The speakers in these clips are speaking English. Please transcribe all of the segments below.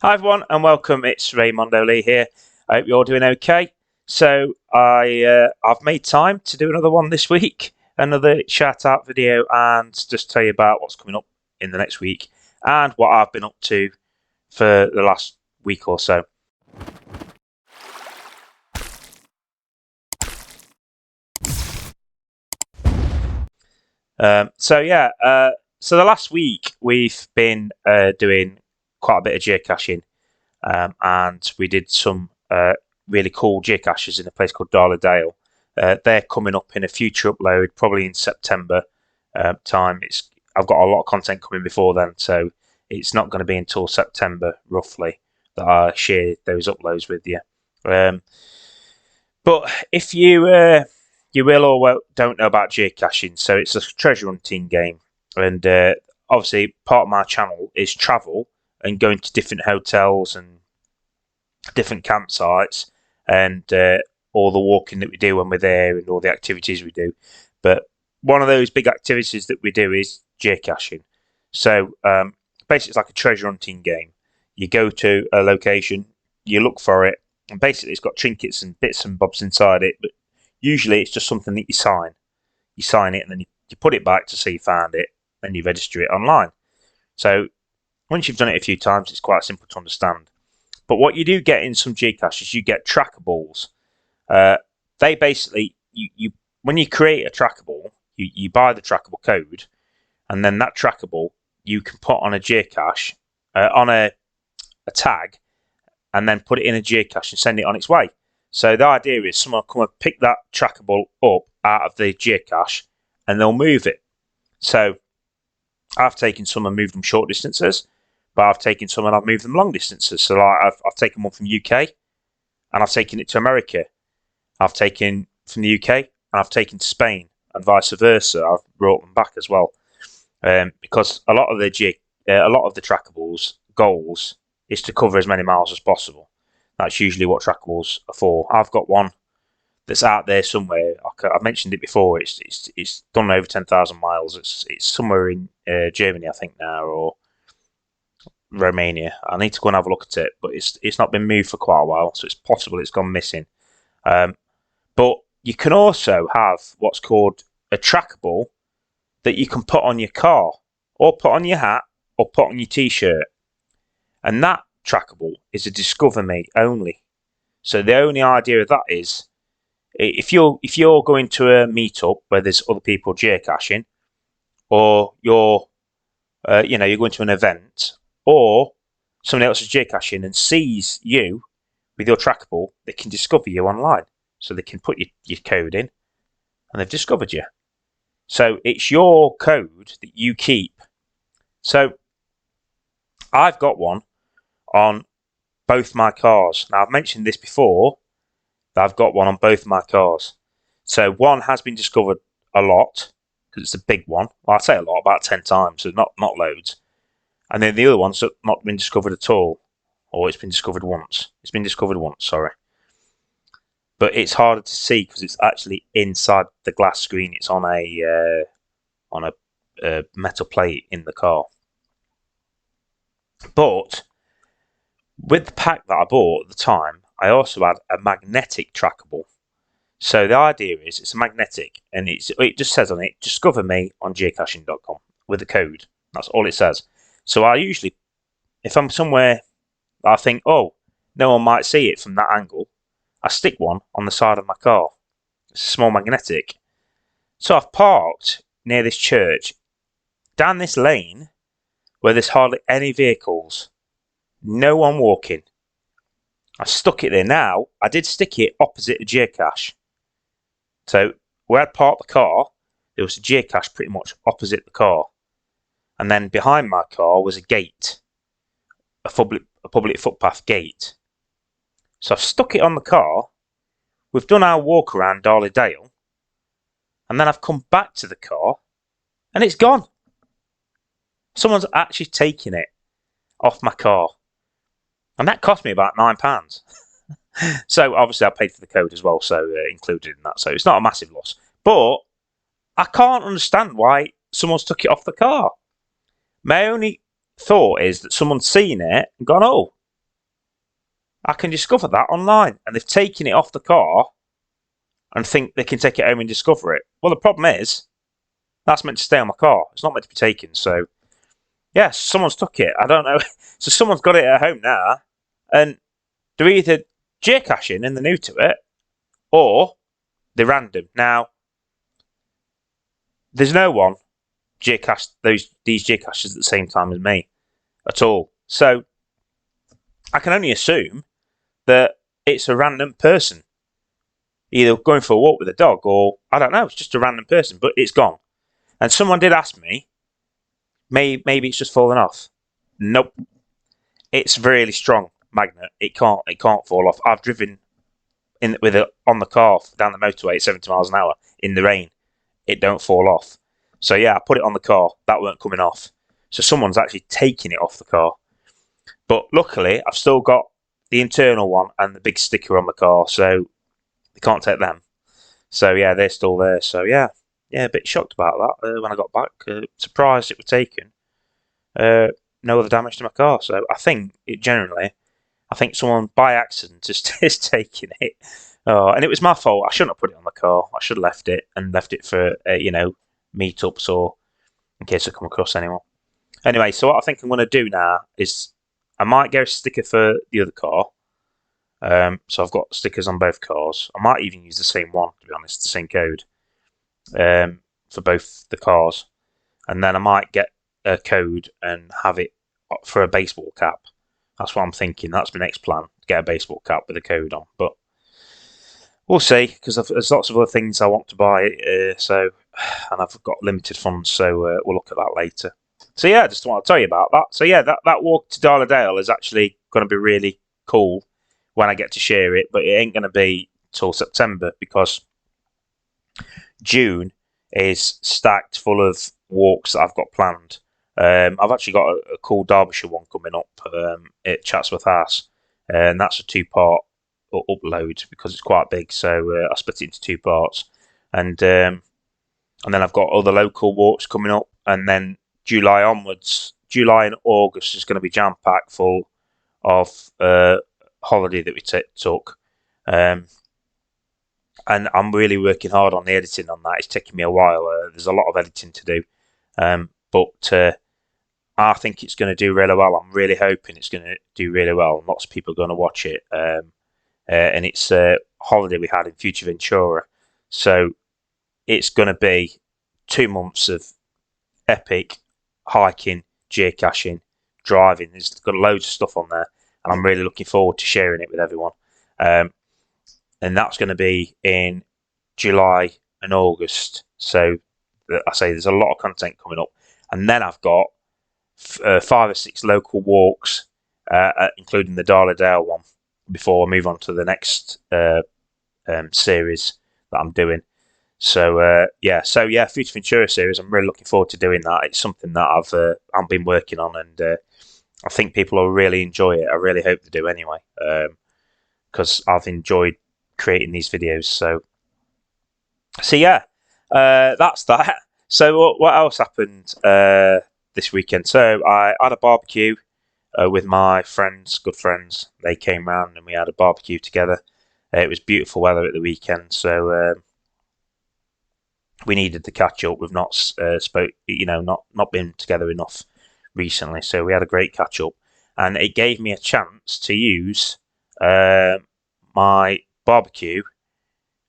Hi everyone and welcome, it's Raymondo Lee here. I hope you're doing okay. So I've made time to do another one this week, another shout out video, and just tell you about what's coming up in the next week and what I've been up to for the last week or so. So the last week we've been doing quite a bit of geocaching, and we did some really cool geocaches in a place called Darley. They're coming up in a future upload, probably in September time. I've got a lot of content coming before then, so it's not going to be until September roughly that I share those uploads with you. But if you will or don't know about geocaching, so it's a treasure hunting game, and obviously part of my channel is travel and going to different hotels and different campsites and all the walking that we do when we're there and all the activities we do. But one of those big activities that we do is geocaching. So basically it's like a treasure hunting game. You go to a location, you look for it, and basically it's got trinkets and bits and bobs inside it, but usually it's just something that you sign. You sign it and then you put it back to say you found it, then you register it online. So once you've done it a few times, it's quite simple to understand. But what you do get in some geocaches, you get trackables. They basically, you when you create a trackable, you buy the trackable code, and then that trackable you can put on a geocache, on a tag, and then put it in a geocache and send it on its way. So the idea is someone will come and pick that trackable up out of the geocache, and they'll move it. So I've taken some and moved them short distances, but I've taken some and I've moved them long distances. So like I've taken one from UK and I've taken it to America. I've taken from the UK and I've taken to Spain, and vice versa. I've brought them back as well, because a lot of the trackables goals is to cover as many miles as possible. That's usually what trackables are for. I've got one that's out there somewhere. I've mentioned it before. It's done over 10,000 miles. It's somewhere in Germany, I think now, or Romania. I need to go and have a look at it, but it's not been moved for quite a while, so it's possible it's gone missing. But you can also have what's called a trackable that you can put on your car, or put on your hat, or put on your t-shirt, and that trackable is a Discover Me only. So the only idea of that is if you're going to a meetup where there's other people geocaching, or you're going to an event, or somebody else is geocaching and sees you with your trackable, they can discover you online. So they can put your code in and they've discovered you. So it's your code that you keep. So I've got one on both my cars. Now, I've mentioned this before, that I've got one on both my cars. So one has been discovered a lot, because it's a big one. Well, I'd say a lot, about 10 times, so not loads. And then the other one's not been discovered at all, or it's been discovered once. It's been discovered once, sorry. But it's harder to see because it's actually inside the glass screen. It's on a metal plate in the car. But with the pack that I bought at the time, I also had a magnetic trackable. So the idea is it's a magnetic, and it just says on it, Discover Me on geocaching.com with a code. That's all it says. So I usually, if I'm somewhere I think, oh, no one might see it from that angle, I stick one on the side of my car. It's a small magnetic. So I've parked near this church, down this lane, where there's hardly any vehicles. No one walking. I stuck it there. Now, I did stick it opposite a geocache. So where I'd parked the car, there was a geocache pretty much opposite the car. And then behind my car was a gate, a public footpath gate. So I've stuck it on the car. We've done our walk around Darley, and then I've come back to the car, and it's gone. Someone's actually taken it off my car, and that cost me about £9. So obviously I paid for the code as well, so included in that. So it's not a massive loss, but I can't understand why someone's took it off the car. My only thought is that someone's seen it and gone, oh, I can discover that online. And they've taken it off the car and think they can take it home and discover it. Well, the problem is, that's meant to stay on my car. It's not meant to be taken. So, yeah, someone's took it. I don't know. So someone's got it at home now, and they're either geocaching and they're new to it, or they're random. Now, there's no one geocached these geocaches at the same time as me at all. So, I can only assume that it's a random person, either going for a walk with a dog, or I don't know, it's just a random person, but it's gone. And someone did ask me, maybe it's just fallen off. Nope. It's really strong magnet. It can't fall off. I've driven with it on the car down the motorway at 70 miles an hour in the rain. It don't fall off. So yeah, I put it on the car. That weren't coming off. So someone's actually taking it off the car. But luckily, I've still got the internal one and the big sticker on the car, so they can't take them. So yeah, they're still there. So yeah, a bit shocked about that when I got back. Surprised it was taken. No other damage to my car. So I think someone by accident is taking it. And it was my fault. I shouldn't have put it on the car. I should have left it for meetups or in case I come across anyone. Anyway, so what I think I'm going to do now is I might get a sticker for the other car. So I've got stickers on both cars. I might even use the same one, to be honest, the same code for both the cars. And then I might get a code and have it for a baseball cap. That's what I'm thinking. That's my next plan, to get a baseball cap with a code on. But we'll see, because there's lots of other things I want to buy. And I've got limited funds, so we'll look at that later. So yeah, I just want to tell you about that. So yeah, that walk to Darla is actually going to be really cool when I get to share it, but it ain't going to be till September because June is stacked full of walks that I've got planned. I've actually got a cool Derbyshire one coming up at Chatsworth House, and that's a 2-part upload because it's quite big, so I split it into 2 parts. And then I've got other local walks coming up, and then July onwards, July and August is going to be jam-packed full of holiday that we took. And I'm really working hard on the editing on that. It's taking me a while. There's a lot of editing to do. But I think it's going to do really well. I'm really hoping it's going to do really well. Lots of people are going to watch it. And it's a holiday we had in Future Ventura. So it's going to be 2 months of epic hiking, geocaching, driving. There's got loads of stuff on there. And I'm really looking forward to sharing it with everyone. And that's going to be in July and August. So I say there's a lot of content coming up. And then I've got 5 or 6 local walks, including the Darla one, before I move on to the next series that I'm doing. So Future Ventura series. I'm really looking forward to doing that. It's something that I've been working on, and I think people will really enjoy it. I really hope they do anyway, because I've enjoyed creating these videos. So yeah, that's that. So what else happened this weekend? So I had a barbecue with my good friends. They came round and we had a barbecue together. It was beautiful weather at the weekend, so we needed to catch up. We've not not been together enough recently, so we had a great catch up, and it gave me a chance to use my barbecue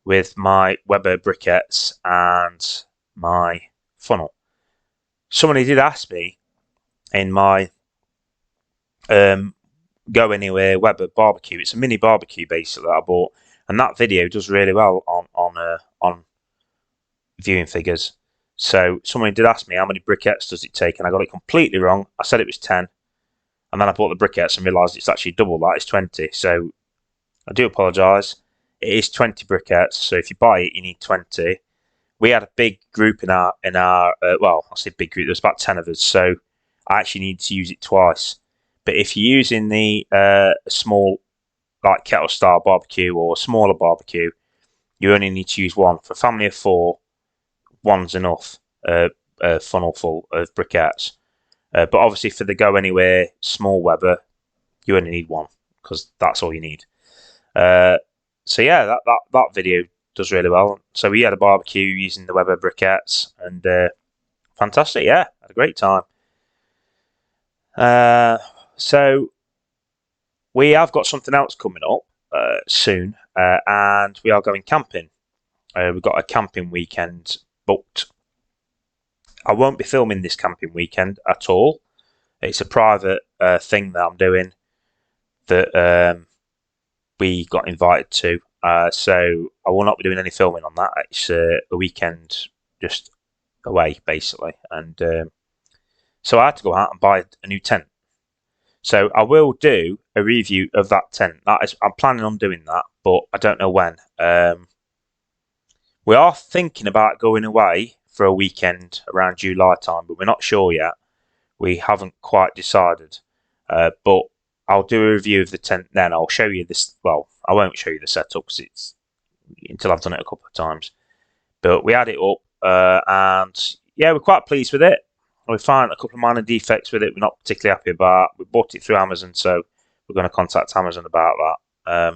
with my Weber briquettes and my funnel. Somebody did ask me in my Go Anywhere Weber barbecue. It's a mini barbecue basically that I bought, and that video does really well on viewing figures. So somebody did ask me how many briquettes does it take, and I got it completely wrong. I said it was 10, and then I bought the briquettes and realised it's actually double that. It's 20. So I do apologise. It is 20 briquettes. So if you buy it, you need 20. We had a big group in our I say big group. There was about 10 of us, so I actually need to use it twice. But if you're using the small, like kettle style barbecue or smaller barbecue, you only need to use one. For a family of 4, one's enough. A funnel full of briquettes. But obviously for the Go Anywhere small Weber, you only need one. because that's all you need. So yeah, that video does really well. So we had a barbecue using the Weber briquettes, and fantastic. Yeah, had a great time. So we have got something else coming up soon, and we are going camping. We've got a camping weekend booked. I won't be filming this camping weekend at all. It's a private thing that I'm doing that we got invited to. So I will not be doing any filming on that. It's a weekend just away, basically. And so I had to go out and buy a new tent. So I will do a review of that tent. I'm planning on doing that, but I don't know when. We are thinking about going away for a weekend around July time, but we're not sure yet. We haven't quite decided. But I'll do a review of the tent then. I'll show you this. Well, I won't show you the setup until I've done it a couple of times. But we had it up, and yeah, we're quite pleased with it. We found a couple of minor defects with it we're not particularly happy about. We bought it through Amazon, so we're going to contact Amazon about that.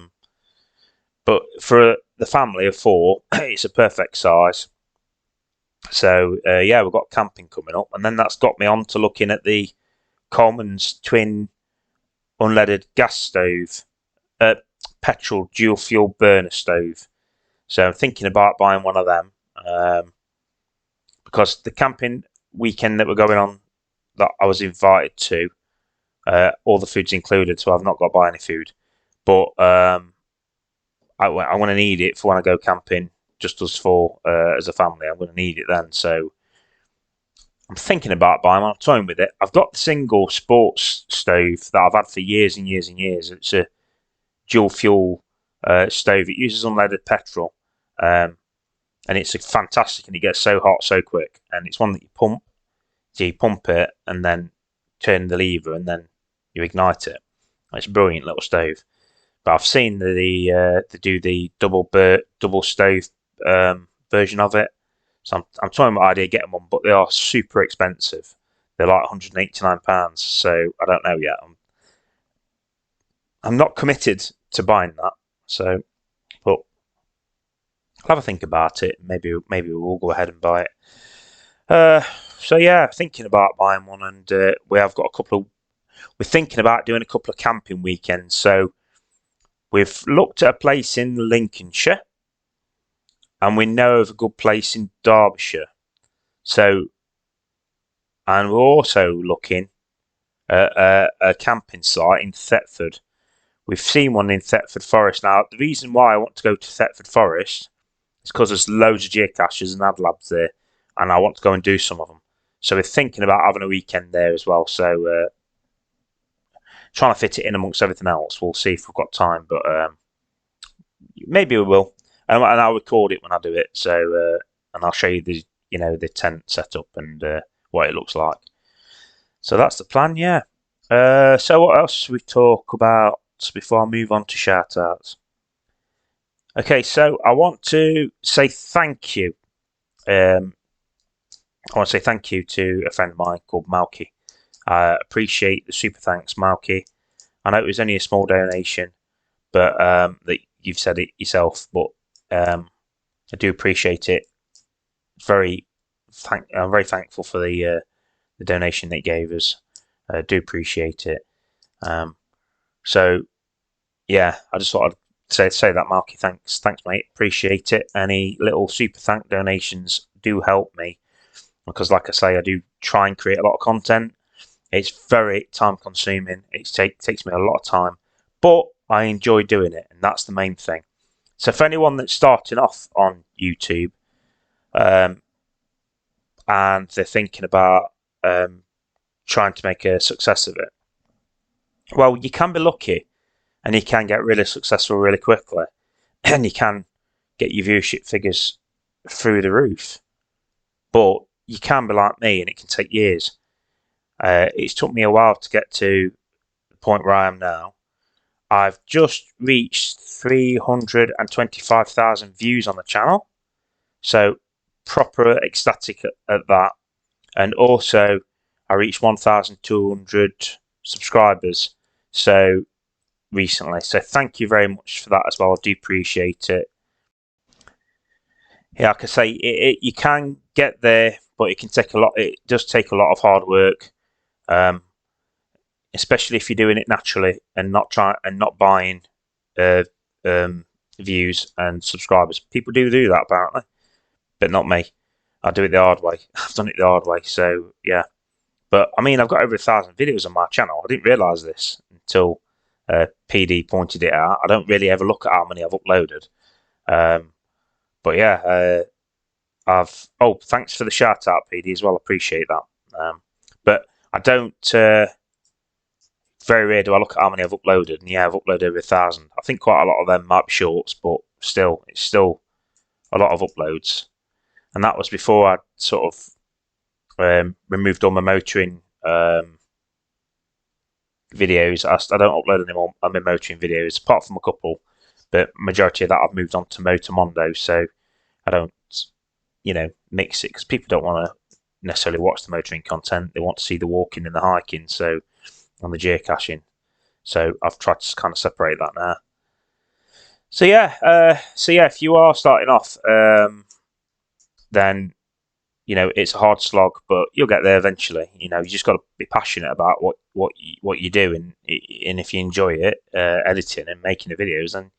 But for the family of 4, it's a perfect size. So yeah, we've got camping coming up, and then that's got me on to looking at the Coleman's twin unleaded gas stove, petrol dual fuel burner stove. So I'm thinking about buying one of them because the camping weekend that we're going on that I was invited to, all the food's included, so I've not got to buy any food. But I'm going to need it for when I go camping, just us 4 as a family. I'm going to need it then. So I'm thinking about buying one. I'm toying with it. I've got the single sports stove that I've had for years and years and years. It's a dual fuel stove. It uses unleaded petrol. And it's fantastic, and it gets so hot so quick. And it's one that you pump. So you pump it and then turn the lever and then you ignite it. It's a brilliant little stove. But I've seen they do the double stove version of it. So I'm trying my idea of getting one, but they are super expensive. They're like £189. So I don't know yet. I'm not committed to buying that. So, but I'll have a think about it. Maybe we'll go ahead and buy it. So yeah, thinking about buying one, and we have got a couple of. We're thinking about doing a couple of camping weekends. So we've looked at a place in Lincolnshire, and we know of a good place in Derbyshire. So, and we're also looking at a camping site in Thetford. We've seen one in Thetford Forest. Now, the reason why I want to go to Thetford Forest is because there's loads of geocachers and ad labs there, and I want to go and do some of them. So we're thinking about having a weekend there as well. So trying to fit it in amongst everything else. We'll see if we've got time, but maybe we will. And I'll record it when I do it. So and I'll show you the tent setup and what it looks like. So that's the plan. Yeah. So what else should we talk about before I move on to shoutouts? Okay, so I want to say thank you. I want to say thank you to a friend of mine called Malky. I appreciate the super thanks, Malky. I know it was only a small donation, but that you've said it yourself, but I do appreciate it. I'm very thankful for the donation they gave us. I do appreciate it. So yeah, I just thought I'd say that, Malky. Thanks, mate. Appreciate it. Any little super thank donations do help me, because, like I say, I do try and create a lot of content. It's very time consuming. It takes me a lot of time, but I enjoy doing it, and that's the main thing. So for anyone that's starting off on YouTube, and they're thinking about trying to make a success of it, well, you can be lucky, and you can get really successful really quickly, and you can get your viewership figures through the roof. But you can be like me, and it can take years. It's took me a while to get to the point where I am now. I've just reached 325,000 views on the channel, so proper ecstatic at that. And also, I reached 1,200 subscribers, so recently. So thank you very much for that as well. I do appreciate it. Yeah, like I say, you can get there, but it can take a lot. It does take a lot of hard work, especially if you're doing it naturally and not buying uh, views and subscribers. People do that apparently, but not me. I do it the hard way. I've done it the hard way. So yeah, but I mean, I've got over 1,000 videos on my channel. I didn't realise this until PD pointed it out. I don't really ever look at how many I've uploaded. But yeah, thanks for the shout out, PD, as well. Appreciate that. But I don't. Very rare do I look at how many I've uploaded, and yeah, I've uploaded over 1,000. I think quite a lot of them might be shorts, but still, it's still a lot of uploads. And that was before I sort of removed all my motoring videos. I don't upload anymore on my motoring videos, apart from a couple. But majority of that I've moved on to Motomondo, so I don't, mix it because people don't want to necessarily watch the motoring content. They want to see the walking and the hiking, so on the geocaching. So I've tried to kind of separate that now. So yeah, if you are starting off, then it's a hard slog, but you'll get there eventually. You just got to be passionate about what you do, and if you enjoy it, editing and making the videos, then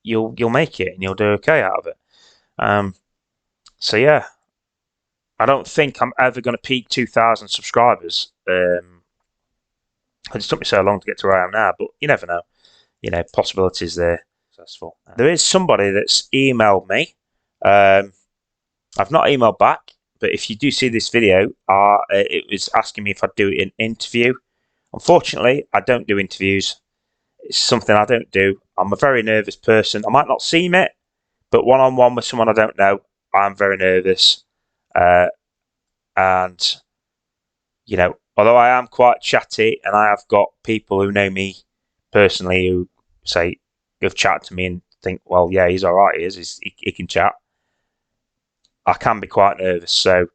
you'll make it and you'll do okay out of it. So yeah, I don't think I'm ever going to peak 2,000 subscribers. It just took me so long to get to where I am now, but you never know. Possibilities there. Successful. There is somebody that's emailed me. I've not emailed back, but if you do see this video, it was asking me if I'd do an interview. Unfortunately, I don't do interviews. It's something I don't do. I'm a very nervous person. I might not seem it, but one-on-one with someone I don't know, I'm very nervous. And, although I am quite chatty and I have got people who know me personally who have chatted to me and think, well, yeah, he's all right, he can chat. I can be quite nervous. So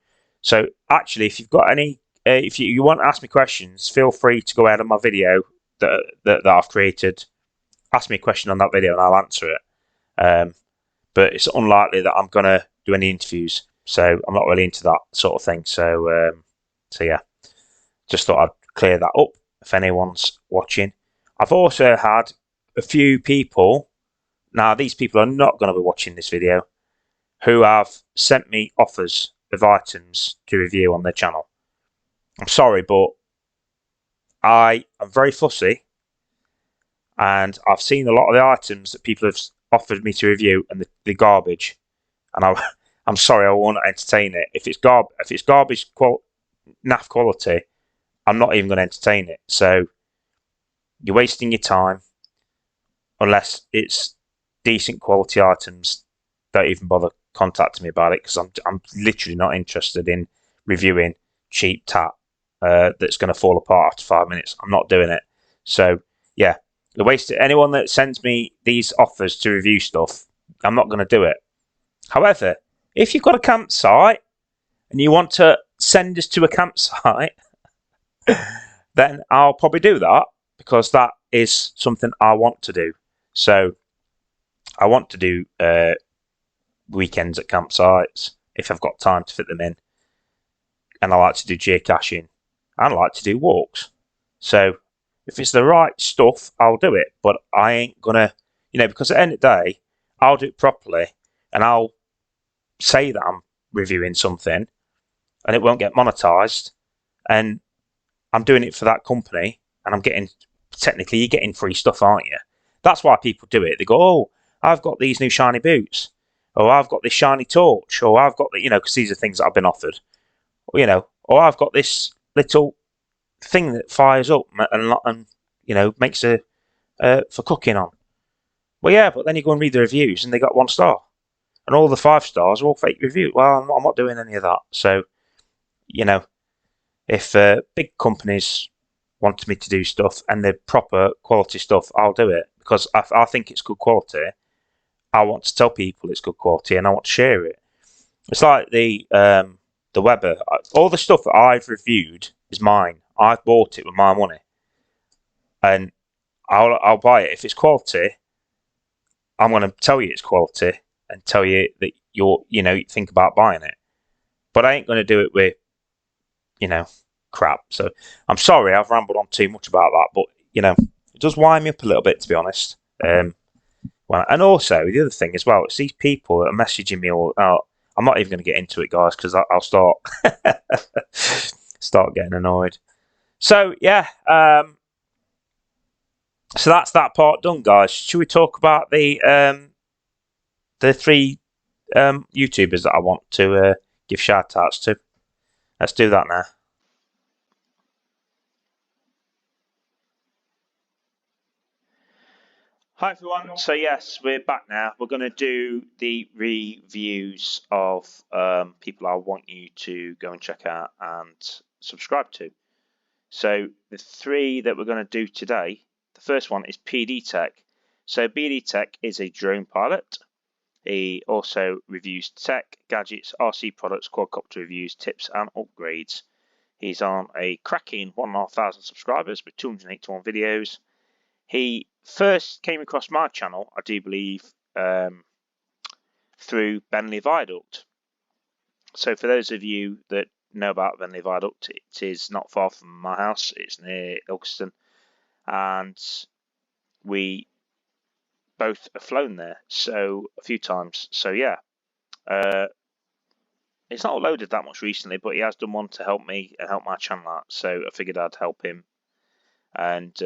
actually, if you've got any, if you want to ask me questions, feel free to go ahead on my video that I've created. Ask me a question on that video and I'll answer it. But it's unlikely that I'm going to do any interviews. So I'm not really into that sort of thing. So yeah, just thought I'd clear that up if anyone's watching. I've also had a few people. Now, these people are not going to be watching this video, who have sent me offers of items to review on their channel. I'm sorry, but I am very fussy, and I've seen a lot of the items that people have offered me to review, and they're garbage. And I'm sorry, I won't entertain it. If it's garbage naff quality, I'm not even going to entertain it. So you're wasting your time, unless it's decent quality items. Don't even bother contacting me about it, because I'm literally not interested in reviewing cheap tat that's going to fall apart after 5 minutes. I'm not doing it. So yeah, anyone that sends me these offers to review stuff, I'm not going to do it. However, if you've got a campsite and you want to send us to a campsite, then I'll probably do that, because that is something I want to do. So I want to do weekends at campsites if I've got time to fit them in. And I like to do geocaching. I like to do walks. So if it's the right stuff, I'll do it. But I ain't going to, because at the end of the day, I'll do it properly and I'll say that I'm reviewing something and it won't get monetized. And I'm doing it for that company and technically you're getting free stuff, aren't you? That's why people do it. They go, oh, I've got these new shiny boots. Or I've got this shiny torch. Or I've got because these are things that I've been offered. Or I've got this little thing that fires up and makes for cooking on. Well, yeah, but then you go and read the reviews and they got 1 star. And all the 5 stars are all fake reviews. Well, I'm not doing any of that. So, if big companies wanted me to do stuff and they're proper quality stuff, I'll do it, because I think it's good quality. I want to tell people it's good quality and I want to share it. It's like the Weber. All the stuff that I've reviewed is mine. I've bought it with my money. And I'll buy it. If it's quality, I'm going to tell you it's quality and tell you that you think about buying it. But I ain't going to do it with, crap. So I'm sorry I've rambled on too much about that, but it does wind me up a little bit, to be honest. And also the other thing as well, it's these people that are messaging me all out. I'm not even going to get into it, guys, because I'll start getting annoyed. So yeah, so that's that part done, guys. Should we talk about the 3 YouTubers that I want to give shout outs to? Let's do that now. Hi everyone. So yes, we're back now. We're going to do the reviews of people I want you to go and check out and subscribe to. So the 3 that we're going to do today, the first one is PD Tech. So PD Tech is a drone pilot. He also reviews tech, gadgets, RC products, quadcopter reviews, tips and upgrades. He's on a cracking 1,500 subscribers with 281 videos. He first came across my channel, I do believe, through Bentley Viaduct. So for those of you that know about Bentley Viaduct, it is not far from my house. It's near Ilkeston, and we both have flown there a few times. So yeah, it's not loaded that much recently, but he has done one to help me and help my channel out. So I figured I'd help him, and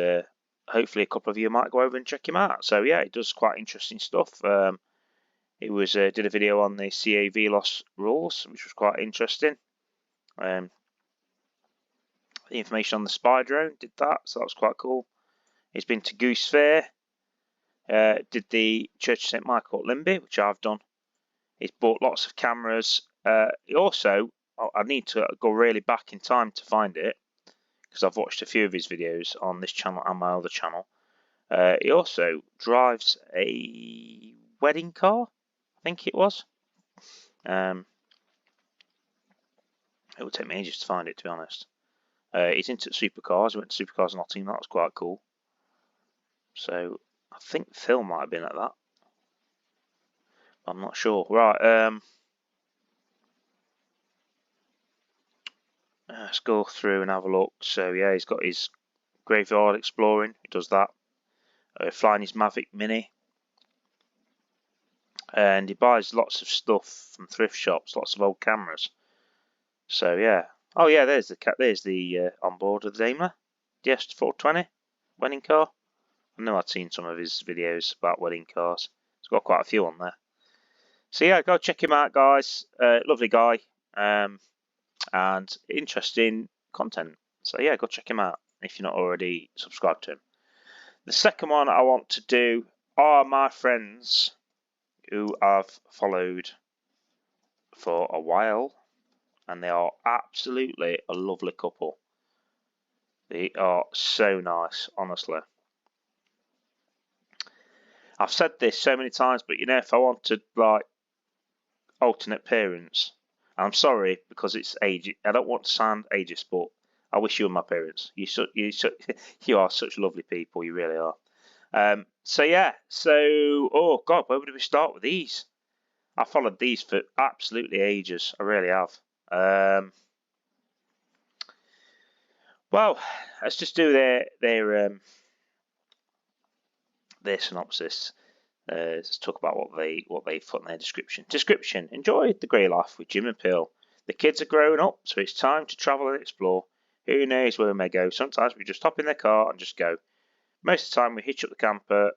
hopefully a couple of you might go over and check him out. So yeah, he does quite interesting stuff. He did a video on the CA VLOS rules, which was quite interesting. The information on the spy drone, did that, so that was quite cool. He's been to Goose Fair, did the Church of St Michael at Limby, which I've done. He's bought lots of cameras. He also, I need to go really back in time to find it, because I've watched a few of his videos on this channel and my other channel. He also drives a wedding car, I think it was. It would take me ages to find it, to be honest. He's into supercars. He went to Supercars Nottingham. That was quite cool. So I think Phil might have been at that. I'm not sure. Right. Let's go through and have a look. So yeah, he's got his graveyard exploring. He does that. Flying his Mavic Mini. And he buys lots of stuff from thrift shops, lots of old cameras. So yeah. Oh yeah, there's the onboard of the Daimler DS420 wedding car. I know I'd seen some of his videos about wedding cars. He's got quite a few on there. So yeah, go check him out, guys. Lovely guy, and interesting content. So yeah, go check him out if you're not already subscribed to him. The second one I want to do are my friends who I've followed for a while, and they are absolutely a lovely couple. They are so nice, honestly. I've said this so many times, but if I wanted like alternate parents, I'm sorry because it's age. I don't want to sound ageist, but I wish you were my parents. You are such lovely people. You really are. So yeah. So oh god, where would we start with these? I followed these for absolutely ages. I really have. Well, let's just do their synopsis. Let's talk about what they put in their description. Description: enjoy the grey life with Jim and Pill. The kids are growing up, so it's time to travel and explore. Who knows where we may go? Sometimes we just hop in their car and just go. Most of the time we hitch up the camper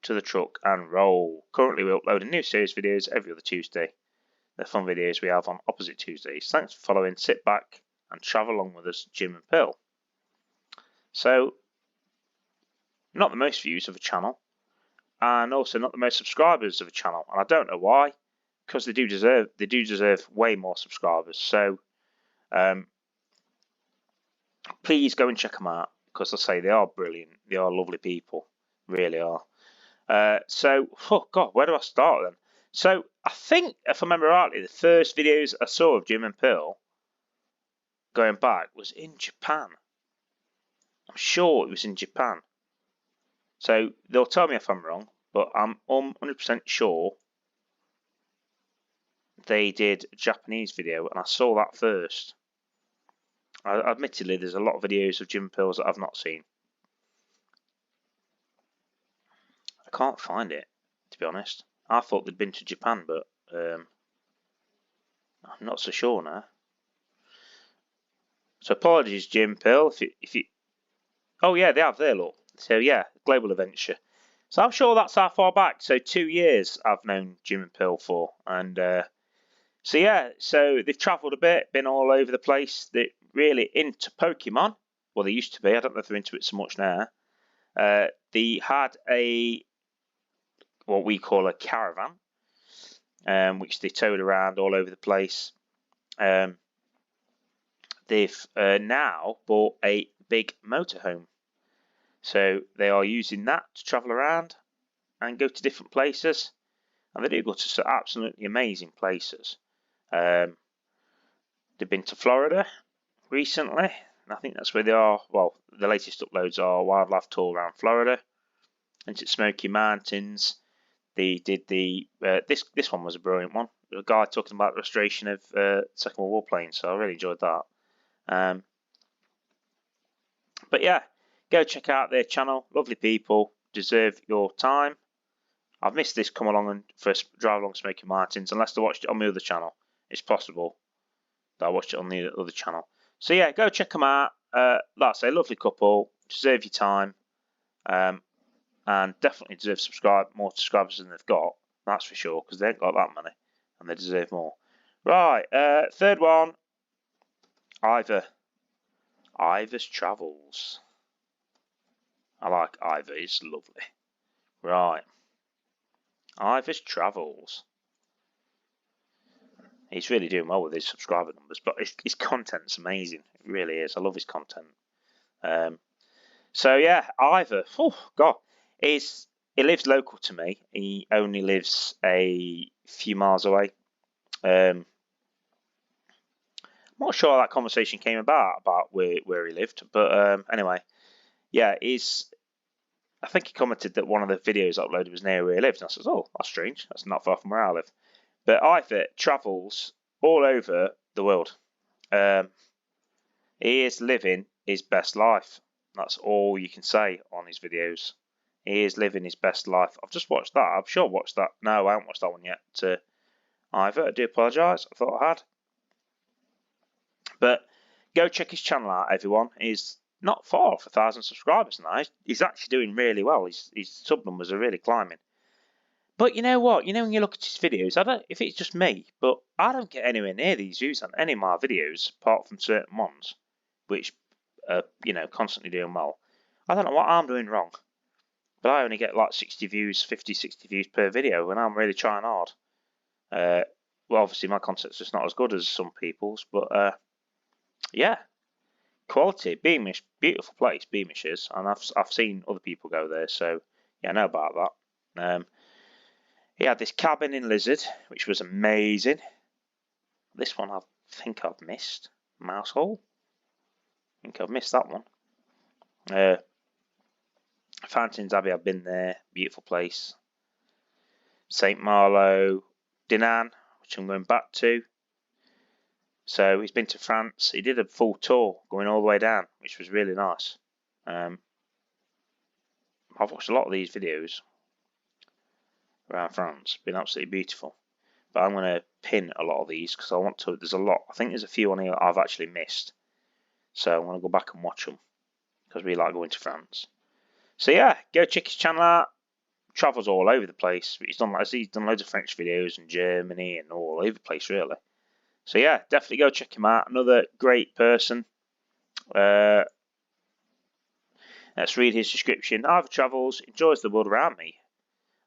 to the truck and roll. Currently we're uploading new series videos every other Tuesday. They're fun videos we have on opposite Tuesdays. Thanks for following. Sit back and travel along with us, Jim and Pill. So, not the most views of a channel, and also not the most subscribers of a channel, and I don't know why, because they do deserve way more subscribers. So please go and check them out, because I say they are brilliant. They are lovely people, really are. So oh god, where do I start then? So I think, if I remember rightly, the first videos I saw of Jim and Pill going back was in Japan. I'm sure it was in Japan. So they'll tell me if I'm wrong, but I'm 100% sure they did a Japanese video, and I saw that first. Admittedly, there's a lot of videos of Jim Pills that I've not seen. I can't find it, to be honest. I thought they'd been to Japan, but I'm not so sure now. So apologies, Jim Pill, if you. Oh yeah, they have there, look. So yeah, global adventure. So I'm sure that's how far back. So 2 years I've known Jim and Pill for, and so yeah, so they've travelled a bit, been all over the place. They're really into Pokemon. Well, they used to be. I don't know if they're into it so much now. They had what we call a caravan, which they towed around all over the place. They've now bought a big motorhome. So they are using that to travel around and go to different places. And they do go to some absolutely amazing places. They've been to Florida recently, and I think that's where they are. Well, the latest uploads are wildlife tour around Florida, into Smoky Mountains. They did this one was a brilliant one. A guy talking about the restoration of Second World War planes, so I really enjoyed that. But yeah, go check out their channel. Lovely people, deserve your time. I've missed this come along and first drive along Smoky Mountains, unless I watched it on my other channel. It's possible that I watched it on the other channel. So yeah, go check them out. Like I say, lovely couple, deserve your time, and definitely deserve more subscribers than they've got. That's for sure, because they ain't got that many, and they deserve more. Right, third one, Ivor's Travels. I like Ivor, he's lovely. Right, Ivor's Travels. He's really doing well with his subscriber numbers, but his content's amazing. It really is. I love his content. So yeah, Ivor. Oh God, he lives local to me. He only lives a few miles away. I'm not sure how that conversation came about where he lived, but anyway, yeah, I think he commented that one of the videos I uploaded was near where he lived, and I said, "Oh, that's strange. That's not far from where I live." But Ivor travels all over the world. He is living his best life. That's all you can say on his videos. He is living his best life. I've just watched that. I'm sure I watched that. No, I haven't watched that one yet. Ivor, I do apologise. I thought I had. But go check his channel out, everyone. He's not far off 1,000 subscribers now. He's actually doing really well. His sub numbers are really climbing. But you know what? You know when you look at his videos, I don't if it's just me, but I don't get anywhere near these views on any of my videos, apart from certain ones, which are constantly doing well. I don't know what I'm doing wrong, but I only get like 60 views, 50, 60 views per video, and I'm really trying hard. Well, obviously my content's just not as good as some people's, but yeah, quality. Beamish, beautiful place. Beamish is, and I've seen other people go there, so yeah, I know about that. He had this cabin in Lizard, which was amazing. This one I think I've missed. Mouse Hole. I think I've missed that one. Fountains Abbey, I've been there. Beautiful place. St. Malo, Dinan, which I'm going back to. So he's been to France. He did a full tour going all the way down, which was really nice. I've watched a lot of these videos around France. Been absolutely beautiful. But I'm going to pin a lot of these because I want to. There's a lot. I think there's a few on here I've actually missed. So I'm going to go back and watch them because we like going to France. So yeah, go check his channel out. Travels all over the place. He's done loads of French videos in Germany and all over the place really. So yeah, definitely go check him out. Another great person. Let's read his description. Ivor travels, enjoys the world around me.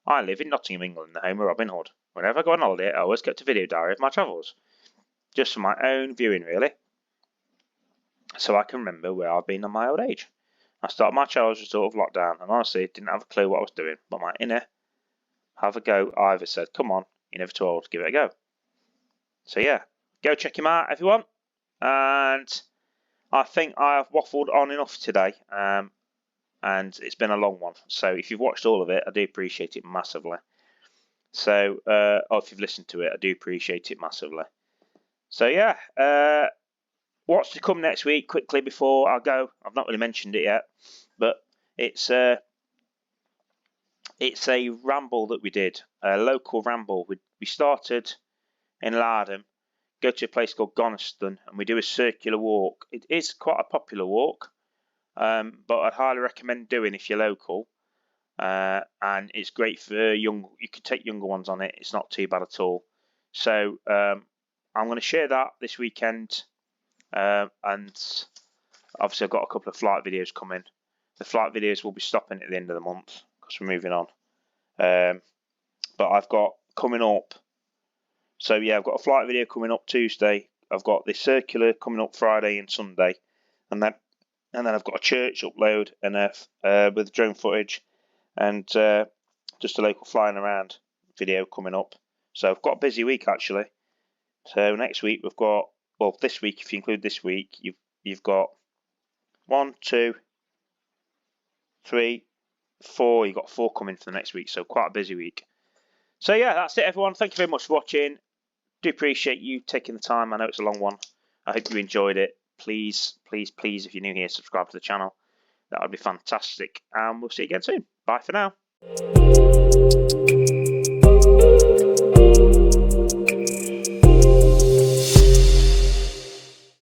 I live in Nottingham, England, the home of Robin Hood. Whenever I go on holiday, I always kept a video diary of my travels. Just for my own viewing, really. So I can remember where I've been on my old age. I started my challenge result of lockdown and honestly didn't have a clue what I was doing, but my inner have a go Ivor said, come on, you're never too old to give it a go. So yeah, go check him out, everyone. And I think I have waffled on enough today. and it's been a long one. So if you've watched all of it, I do appreciate it massively. So, or if you've listened to it, I do appreciate it massively. So yeah, what's to come next week? Quickly before I go, I've not really mentioned it yet, but it's a ramble that we did, a local ramble. We started in Lardham, go to a place called Goniston, and we do a circular walk. It is quite a popular walk, but I'd highly recommend doing if you're local. And it's great for young. You can take younger ones on it. It's not too bad at all. So I'm going to share that this weekend, and obviously I've got a couple of flight videos coming. The flight videos will be stopping at the end of the month because we're moving on. But I've got coming up. So yeah, I've got a flight video coming up Tuesday. I've got the circular coming up Friday and Sunday, and then I've got a church upload and with drone footage, and just a local flying around video coming up. So I've got a busy week actually. So next week we've got, well, this week if you include this week, you've got 1, 2, 3, 4. You've got 4 coming for the next week. So quite a busy week. So yeah, that's it, everyone. Thank you very much for watching. Do appreciate you taking the time. I know it's a long one. I hope you enjoyed it. Please, please, please, if you're new here, subscribe to the channel. That would be fantastic. And we'll see you again soon. Bye for now.